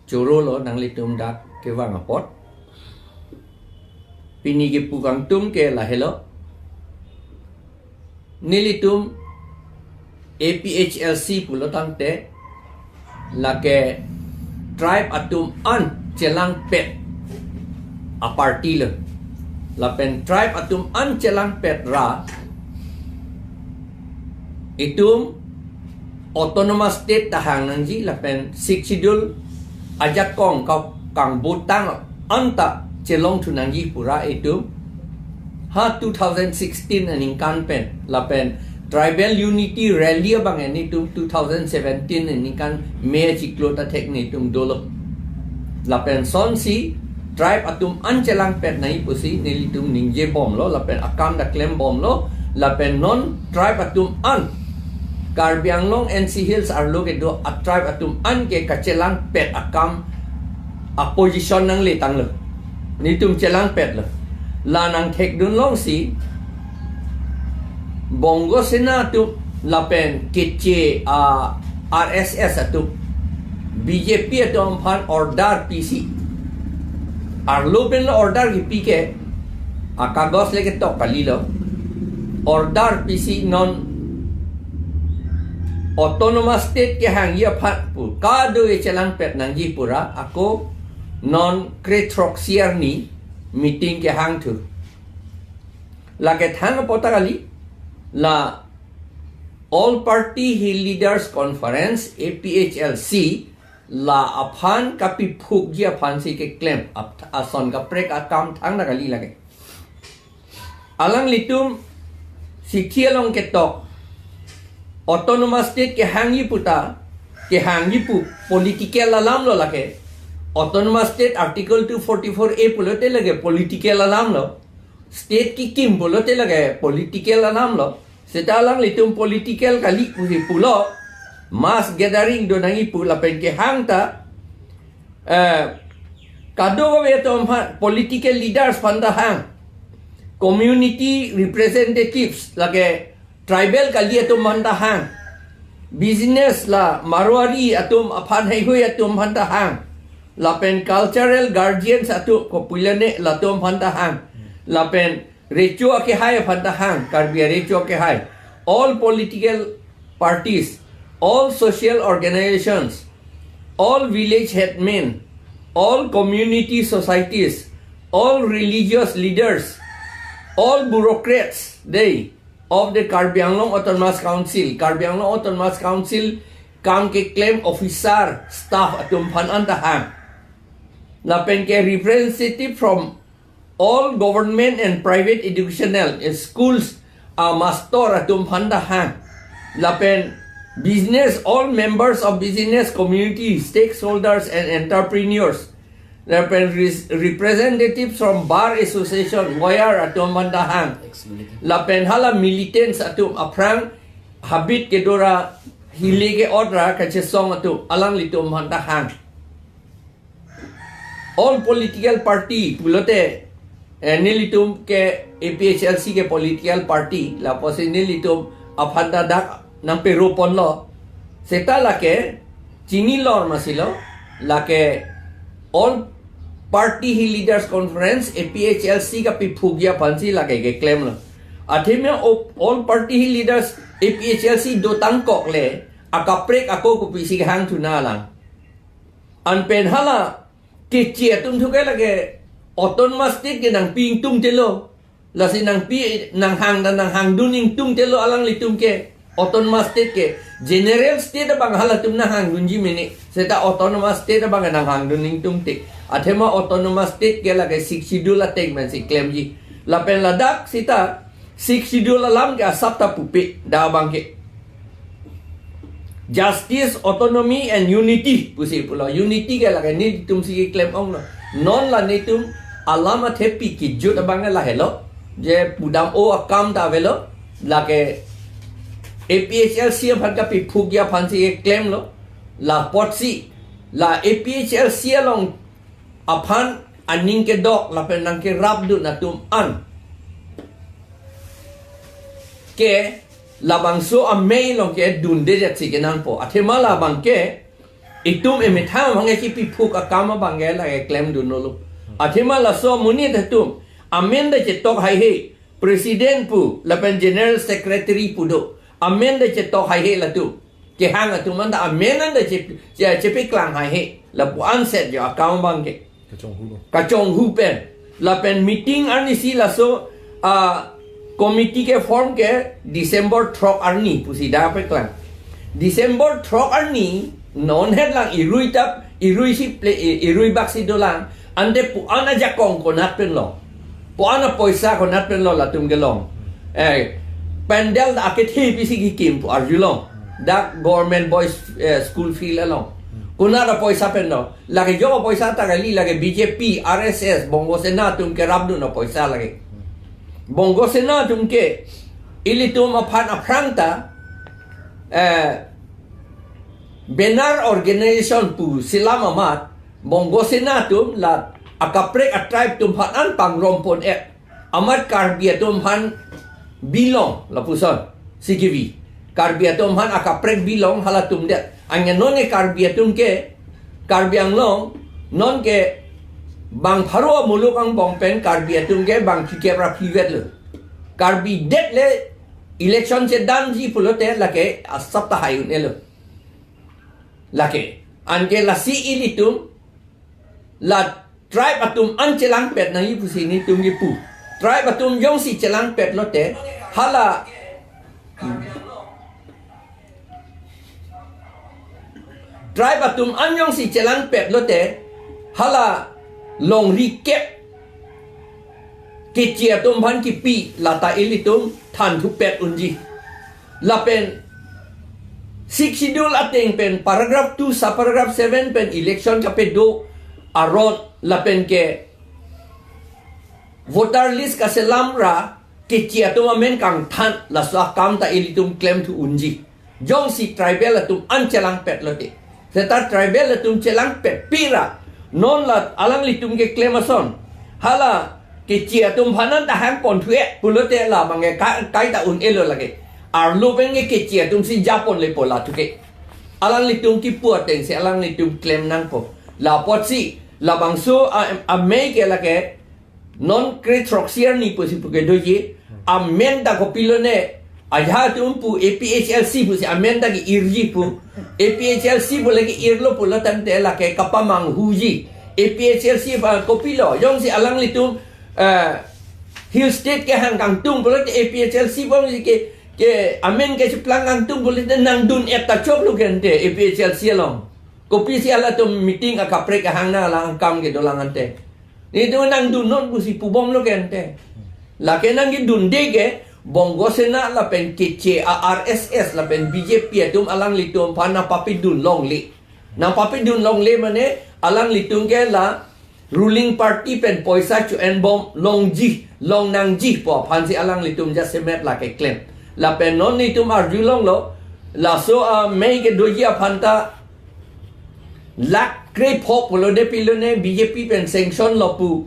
Coro lo nang litum dak ke wang apot. Pini ke pukang tum ke lahelo. Nilitum APHLC pulo tangte la ke tribe atum an chelang pet a party le. La pen tribe atum an chelang pet ra itum autonomous state tahang nangji la pen 6 schedule ajak kong kang butang anta chelong tunangji pura itum ha 2016 aning kan pen la pen tribal unity rally bang ani tum 2017 aning kan me chiklota technique tum dolo la pen son si tribe atum anchelang pet nai pusi nilitum ningje bom lo la pen akam da claim bom lo la pen non tribe atum an Karbi Anglong NC Hills are located do a tribe atum an ke kachelang pet akam a position nang le tang lo nitum chelang pet lo la nang thek dun long si bongo sena tu la pen keche a RSS atum BJP atum phan order PC arlo pen lo order ki pike a kagos leke tok kali lo order PC non autonomous state ke hang ya phat pu ka do e chelang pet nang ji pura ako non kretroxier ni meeting ke hang thu la ke thang pota kali la all party leaders conference APHLC la aphan kapi phuk ji aphan si ke claim ason ka prek akam thang na kali lage alang litum sikhialong ke tok autonomous state ke hangi puta ke hangi pu political alam lo lake autonomous state article 244A pulote lage political alam lo state ki kim pulote lage political alam lo seta lang litum political kali pulo mass gathering do nangi pu la pen ke hangta kado we to political leaders panda hang community representatives lage tribal kali atum manda hang business la marwari atum aphan hai hui atum manda hang la pen cultural guardians atu kopulane la tum manda hang la pen recho ke hai manda hang karbia recho ke hai all political parties all social organizations all village headmen all community societies all religious leaders all bureaucrats they of the Karbi Anglong Autonomous Council. Karbi Anglong Autonomous Council kam ke claim officer staff atum phan antahang. La pen ke representative from all government and private educational schools a master atum phan dahang. La pen business all members of business community stakeholders and entrepreneurs. La pen representatives from bar association lawyer atum phan dahang. La pen hala militants atum aprang habit kedora hilege odra kache song atum alang litum handa hang all political party pulote nilitum ke APHLC ke political party la posi nilitum afanda dak nang pero ponlo seta lake chini lor masilo lake all party leaders conference APHLC ka pipugya pansi lage ke claim lo athimya all party leaders APHLC do tangkok le akaprek ako ko pisi hang thuna lang an pen hala ke chia tum thuke lage autonomous state ke nang ping tum telo la si nang pi nang hang duning tum telo alang litum ke autonomous state ke general state bang hala tum na hang dunji mene seta autonomous state bang nang hang duning tum te athema autonomous state ke lage 6 schedule atek man si claim ji la pen ladak sita 6 schedule alam ke asapta pupe da bang ke justice autonomy and unity pusi pula unity ke lage ni tum si claim ong no non la ni tum alama thepi ki jut bang la hello je pudam o akam da velo lage APHLC phan ka pi phugya phan si claim lo la potsi la APHLC long aphan aning ke dok la pen nang ke rap du na tum an ke labang so a mail long ke dun de jat si ke nan po athema labang ke itum emetha mangai ki pipuk akama bangai la claim dunolo athima la so muni datum amenda chetok hai he president pu lapan general secretary pu do amenda chetok hai he la tu ke hang atu manda amenda de chepi klang hai he la pu anset jo akama bangai kachong hu pen lapan meeting arni si la so committee ke form ke December throk arni pusi da pe klang December throk arni non het lang irui tap irui si irui baksi dolang ande pu ana jakong ko nat pen lo pu ana poisa ko nat pen lo la tum gelong pandel da ke thi pisi ki kim pu arjulong da government boys school fee la long kuna da poisa pen lo lagi jo poisa ta gali lagi BJP RSS bongo sena tum ke rabdu no poisa lagi bongo sena tum ke ili tum aphan aprangta benar organization pu silam amat bongo senatum la akaprek a tribe tum phan pang rompon amat karbia tum phan bilong la puson CGV karbia tum phan akaprek bilong hala tum de anya non e karbia tum ke karbiang long non ke bang pharo muluk ang bongpen karbia tum ke bang kike ra privet le karbi det le election che dan ji pulote la ke asapta hayun elo laki anke la si ilitum la tribe atum an chelang pet na yipu sini tum yipu tribe atum yong si chelang pet lote hala tribe atum an yong si chelang pet lote hala long rikep ke chia tum ban ki pi la ta ilitum than thu pet unji la pen Six schedule ating pen paragraph 2 sa paragraph 7 pen election kape do arot lapen ke voter list ka selam ra ke chia to men kang than la sa kam ta ilitum claim to unji jong si tribal atum an chelang pet lote seta tribal atum chelang pet pira non la alang litum ke claim ason hala ke chia tum phanan ta hang pon thue pulote la mange kai ta un elo lage arlo penge ke chia tum si japon le pola tuke alang litum ki puat teng se alang litum claim nang po la pot si la bangso a me ke la ke non cretroxier ni po si puke doji amenda ko pilone aja tum pu APHLC pu si amenda ki irji pu APHLC pu lagi irlo pu la tan te la ke kapamang huji APHLC ba ko pilo yong si alang litum hill state ke hang kang tung pu la APHLC bo si ke amen ke pelanggan tu boleh nang dun eta chop lu gente EPHL sialong kopi siala tu meeting akaprek hang na lang kam ke dolang ante ni tu nang dun non busi pubom lu gente la ke nang dun de ke bongo sena la pen ke RSS la pen BJP tum alang litum pana papi dun long li nang papi dun long le mane alang litum ke la ruling party pen poisa chu en bom long ji long nang ji po pan si alang litum ja semet la ke claim la pen non ni tum arjulong lo la so mei ke doji phanta la kre phop lo de pilone BJP pen sanction lo pu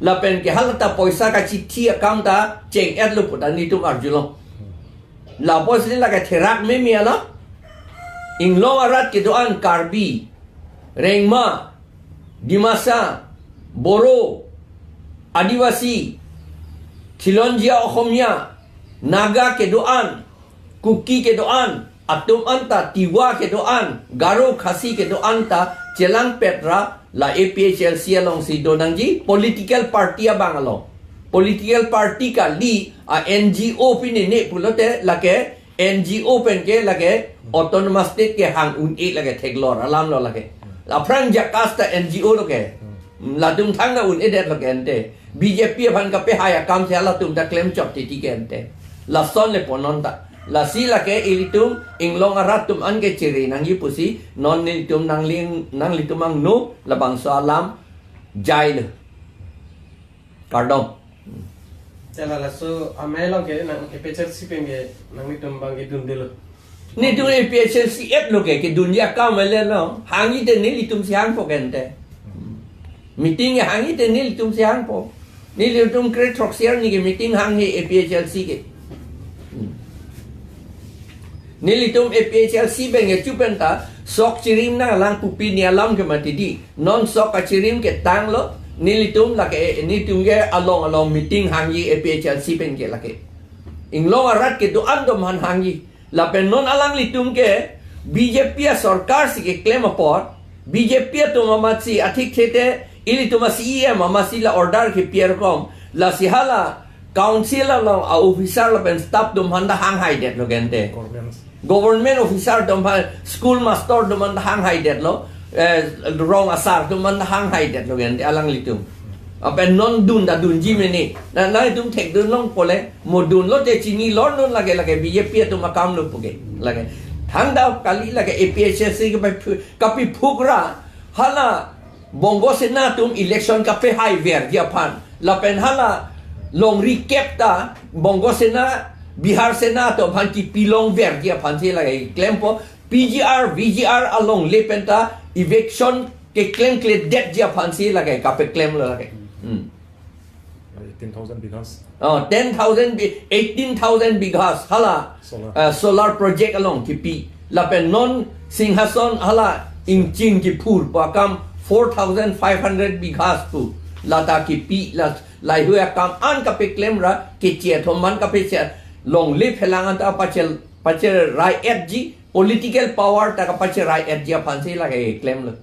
la pen ke halata poisa ka chithi account ta cheng et lo puta ni tum arjulong la pos ni la ka therak me mi ala inglong arat ke doan karbi rengma dimasa boro adivasi khilonjia okhomia Naga ke doan, Kuki ke doan, Atum anta, Tiwa ke doan, Garo Khasi ke doan ta, Chelang Petra, la APHL sialong si donangji, political party abang along. Political party ka li, NGO pinine pulote, lake, NGO pen ke lake, autonomous state ke hang un lake, teglor, alam lo lake. La prang Jakarta NGO lo ke, la tum thang na un edet lo ke ente. BJP pan ka pe haya kam se ala tum da claim chop titi ke ente. La son le pononta la sila ke ilitum inglong aratum an ke ciri nang yipusi non ilitum nang litum ang no la bangso alam jail kardom chala la so amelong ke nang EPHLC penge nang litum bang ke dun dilo ni tu EPHLC et lo ke dunia ka mele no hangi de ni litum siang po kente meeting ya hangi de ni litum siang po ni litum kre troxier ni ke meeting hangi EPHLC ke Nilitum APHLC benge chupenta sok cirim na lang pupi ni alam ke matidi non sok ka cirim ke tang lo nilitum la ke nitum ge along meeting hangi APHLC pen ke la ke inglong arat ke do andom han hangi la pen non alang litum ke BJP sarkar si ke claim apor BJP to mamasi athik thete ili to CEM mamasi la order ke pier kom la sihala council la officer la pen staff dum handa hang hai det lo gente government officer dum school master dum handa hang hai det lo rong asar dum handa hang hai det lo gente alang litum apen non dun da dun jimeni na tum thek dun long pole modun lo te chini lor non lage BJP to makam lo puge lage thang da kali lage APHC ke kapi phukra hala bongo sena tum election kape hai ver dia pan la pen hala long recap ta bongo sena Bihar sena to pan ki pilong ver dia pan se lage claim po PGR VGR along lepenta eviction ke claim det dia pan se lage kape claim lo lage 18,000 bighas. 18,000 bighas hala solar project along ki pi la pen non singhason hala ingching ki phur pakam 4,500 bighas pu lata ki pi la lai hua kam an ka pe claim ra ke che thoman ka pe che long lip helangan ta pachel rai FG political power ta ka pachel rai FG phansi la ke claim lo